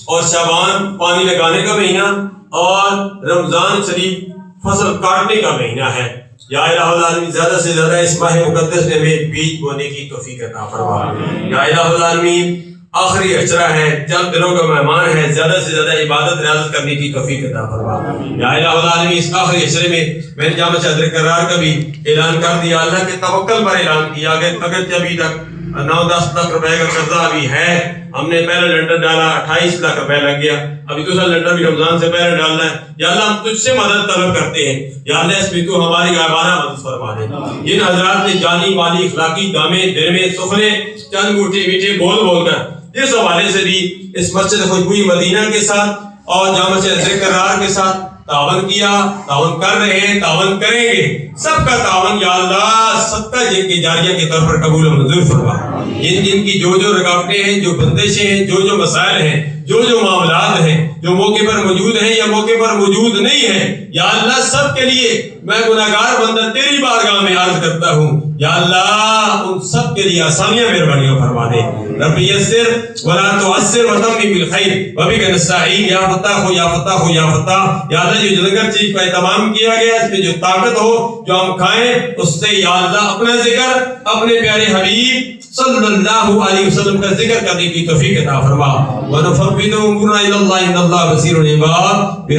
اور شعبان پانی لگانے کا مہینہ اور رمضان شریف فصل کاٹنے کا مہینہ ہے۔ یا الہ العالمین زیادہ سے زیادہ اس ماہ مقدس میں ہمیں بیج بونے کی توفیق عطا فرما۔ یا الہ العالمین آخری اشرا ہے، چند دنوں کا مہمان ہے، زیادہ سے زیادہ عبادت ریاضت کرنے کی توفیق عطا فرما۔ یا الہ العالمین اس آخری اشرے میں میں نے جامع چادر قرار کا بھی اعلان کر دیا، اللہ کے توکل پر اعلان کیا کہ اگرچہ ابھی تک 9-10 لاکھ روپے کا قرضہ ابھی ہے، ہم نے پہلا لنڈر ڈالا 28 لاکھ روپے لگ گیا، ابھی دوسرا لنڈر بھی رمضان سے پہلے ڈالنا ہے۔ یا اللہ ہم تجھ سے مدد طلب کرتے ہیں، یا اللہ اس میں تو ہماری غائبانہ مدد فرما دے۔ جن حضرات نے جانی مالی اخلاقی دامے درمے سخنے چند میٹھے میٹھے بول بول کر اس حوالے سے بھی اس مسجد خوشبوئی مدینہ کے ساتھ اور جامع چادر قرار کے ساتھ تعاون کیا، تعاون کر رہے ہیں، تعاون کریں گے، سب کا تعاون یا اللہ صدقہ جاریہ کے طور پر قبول و منظور فرما۔ جن کی جو رکاوٹیں ہیں، جو بندشیں ہیں، جو مسائل ہیں، جو معاملات ہیں، جو موقع پر موجود ہیں یا موقع پر موجود نہیں ہیں، یا اللہ سب کے لیے میں گناہگار بندہ تیری بارگاہ میں عرض کرتا ہوں، یا اللہ ان سب کے لیے آسانیاں مہربانیاں فرما دے۔ رب یسر ولا تعسر وتمم بالخیر وبک نستعین۔ یا فتاح ہو یا فتاح ہو یا فتاح، یا اللہ جو لنگر چیز کا اہتمام کیا گیا اس میں جو طاقت ہو جو ہم کھائیں اس سے یا اللہ اپنا ذکر اپنے پیارے حبیب صلی اللہ علیہ وسلم کا ذکر کرنے کی توفیق عطا فرما۔ ونفوض امورنا الی اللہ ان اللہ بصیر بالعباد۔